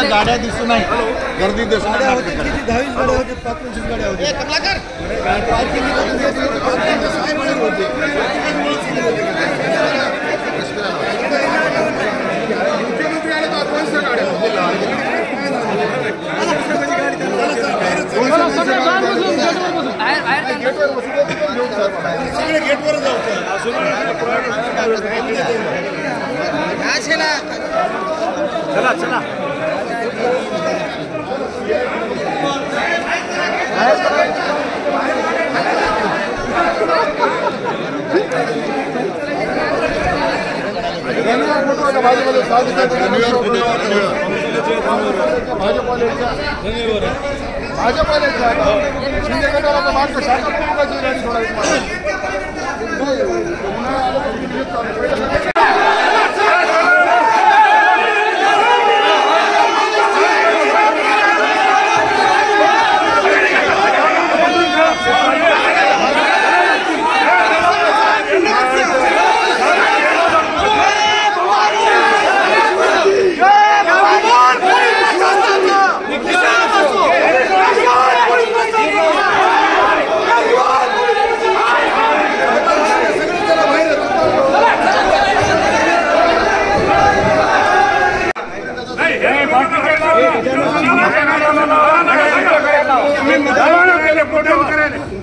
गाड्या दिसू नाही, गर्दी दिसू नाही. 10-20 गाड्या होत्या, 5-25 गाड्या होत्या. मुख्यमंत्री आले तर 500 गाड्या सगळे गेटवर जाऊ. चला चला भाजपाला शिंदे गटाला मार्ग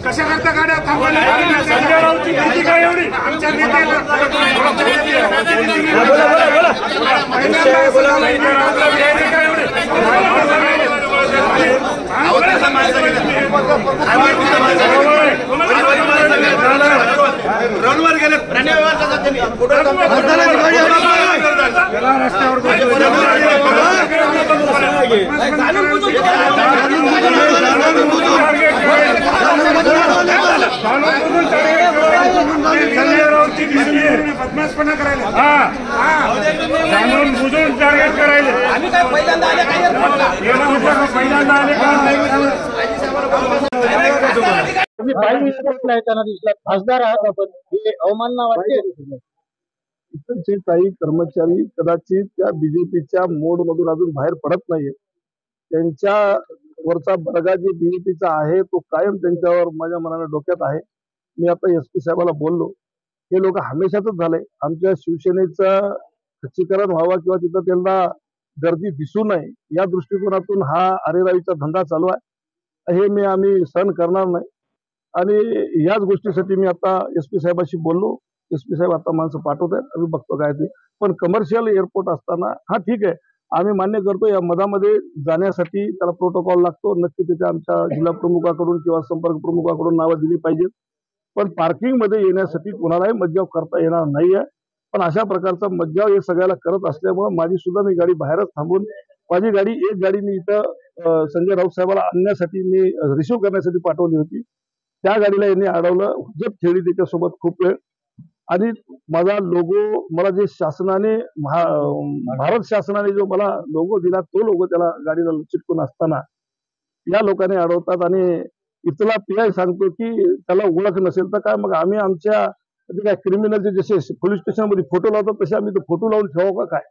कशा करता गाड्या थांबवल्या. संजय राऊतची किती काय एवढी आमच्या नेत्याला रोडवर गेले बदमाशपणा करायला जाणून बुजून टार्गेट करायला. आम्ही काय पहिल्यांदा आले काय पहिल्यांदा आले त्यांना दिसला खासदार आहात आपण, हे अवमानना वाटते. इकडचे काही कर्मचारी कदाचित त्या बीजेपीच्या मोड मधून अजून बाहेर पडत नाहीये. त्यांच्या वरचा बडगा जे बीजेपीचा आहे तो कायम त्यांच्यावर माझ्या मनाने डोक्यात आहे. मी आता SP साहेबाला बोललो, हे लोक हमेशाच झालंय. आमच्या शिवसेनेचं खच्चीकरण व्हावं किंवा तिथं त्यांना गर्दी दिसू नये या दृष्टिकोनातून हा अरेरावीचा धंदा चालू आहे. हे आम्ही सहन करणार नाही. आणि याच गोष्टीसाठी मी आता SP साहेबाशी बोललो. SP साहेब आता माणसं पाठवत आहेत, आम्ही बघतो काय ते. पण कमर्शियल एअरपोर्ट असताना हा ठीक आहे, आम्ही मान्य करतो या मधामध्ये जाण्यासाठी त्याला प्रोटोकॉल लागतो. नक्की त्याच्या आमच्या जिल्हा प्रमुखाकडून किंवा संपर्क प्रमुखाकडून नावं दिली पाहिजेत. पण पार्किंग मध्ये येण्यासाठी कोणालाही मज्जाव करता येणार नाहीये. पण अशा प्रकारचा मज्जाव हे सगळ्याला करत असल्यामुळे माझी सुद्धा मी गाडी बाहेरच थांबून माझी गाडी एक गाडी मी इथं संजय राऊत साहेबांना आणण्यासाठी मी रिसिव्ह करण्यासाठी पाठवली होती. त्या गाडीला यांनी अडवलं, हुज्जत खेळली त्याच्यासोबत खूप वेळ. आणि माझा लोगो मला जे शासनाने भारत शासनाने जो मला लोगो दिला तो लोगो त्याला गाडीला चिटकून असताना या लोकांनी अडवतात. आणि इथला PI सांगतो की त्याला ओळख नसेल तर काय, मग आम्ही आमच्या काय क्रिमिनलचे जसे पोलीस स्टेशनमध्ये फोटो लावतात तसे आम्ही तो फोटो लावून ठेवावं का काय,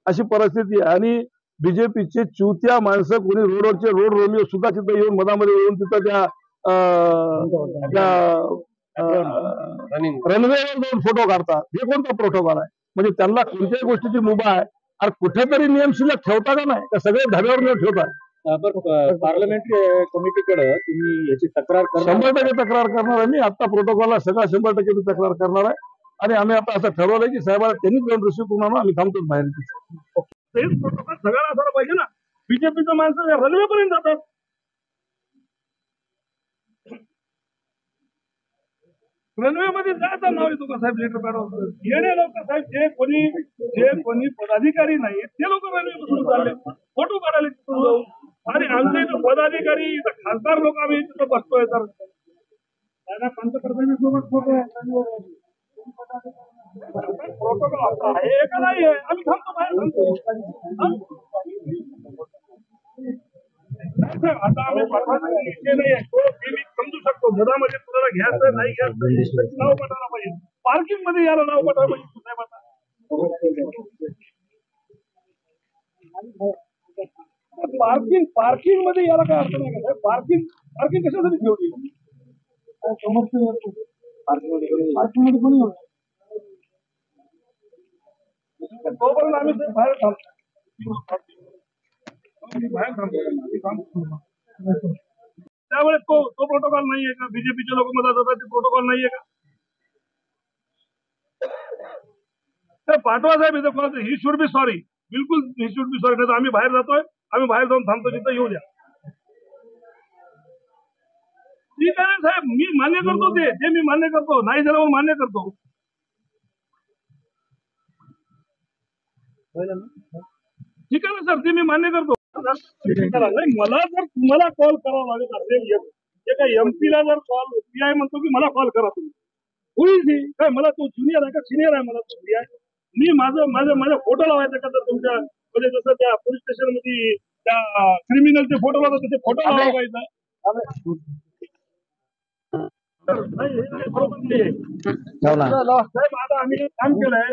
अशी परिस्थिती. आणि बीजेपीचे चुत्या माणसं कोणी रोडवरचे रोड रोमिओ सुद्धा तिथं येऊन मधामध्ये येऊन तिथं त्या रनवेवर जाऊन फोटो काढतात. हे कोणता प्रोटोकॉल आहे? म्हणजे त्यांना कोणत्याही गोष्टीची मुभा आहे. अरे कुठेतरी नियम शिल्लक ठेवता का नाही, तर सगळे धाब्यावर न ठेवतात. पार्लमेंट कमिटीकडे तुम्ही याची तक्रार 100% तक्रार करणार आहे. मी आता प्रोटोकॉलला सगळा 100% तक्रार करणार आहे. आणि आम्ही आता असं ठरवलंय की साहेबाला त्यांनी जाऊन रिसिव्ह करून आणून आम्ही थांबतो बाहेर. तेच प्रोटोकॉल सगळ्याला असायला पाहिजे ना. बीजेपीचं माणसं रनवेपर्यंत जातात. रनवे मध्ये जायचं नाव येतो का साहेब लेटर काढावं. येणे लोक साहेब जे कोणी पदाधिकारी नाही ते लोक रनवे पासून चालले फोटो काढायला तिथून जाऊ. आणि आमचे इथं पदाधिकारी इथं खासदार लोक आम्ही तिथं बसतोय तर त्यांना पंतप्रधानांसोबत फोटो प्रोटोकॉल आहे का नाही आहे. आम्ही थांबतो बाहेर. आता आम्ही विषय नाही आहे तो मी समजू शकतो. मधामध्ये तुला घ्यायचं नाही घ्यायचं नाव पटायला पाहिजे. पार्किंग मध्ये याला नाव पटायला पाहिजे साहेब. आता पार्किंग मध्ये याला काय अर्थ नाही का? पार्किंग पार्किंग कशासाठी ठेवली? पार्किंग मध्ये कोणी तोपर्यंत आम्ही ते बाहेर थांबतो. बाहेर थांबतो. त्यावेळेस तो प्रोटोकॉल नाहीये का? बीजेपीचे लोक मदत होतात ते प्रोटोकॉल नाहीये का? पाठवा साहेब इथं कोणाचं ही शुड बी सॉरी. बिलकुल ही शुड बी सॉरी. नाही तर आम्ही बाहेर जातोय, आम्ही बाहेर जाऊन थांबतो, तिथं येऊ द्या. ठीक आहे साहेब, मी मान्य करतो ते मी मान्य करतो. नाही झालं मग मान्य करतो. ठीक आहे ना सर, ते मी मान्य करतो. नाही मला जर तुम्हाला कॉल करावा लागत असेल, एका एमपीला जर कॉल पीआय म्हणतो की मला कॉल करा तुम्ही, होईल काय? मला तो ज्युनियर आहे का सिनियर आहे? मला तो पीआय मी माझा फोटो लावायचा का? तर तुमच्या म्हणजे जसं त्या पोलीस स्टेशन मध्ये त्या क्रिमिनलचे फोटो लावतात तसे फोटो लावायचा. नाही हे बरोबर नाहीये. साहेब आता आम्ही काम केलंय,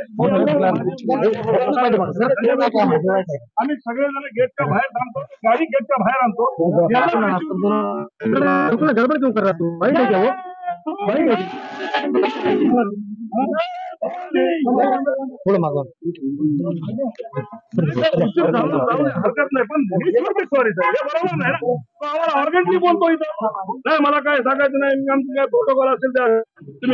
आम्ही सगळेजण गेटच्या बाहेर थांबतो, गाडी गेटच्या बाहेर आणतो. गडबड क्यों कर रहा तू? भाई नहीं क्या वो? थोडं मागवा. हरकत नाही, पण सॉरी साहेब, हे बरोबर नाही ना. आम्हाला ऑर्गनली बोलतो इथं. नाही मला काय सांगायचं नाही. आमचं काय प्रोटोकॉल असेल त्या तुम्ही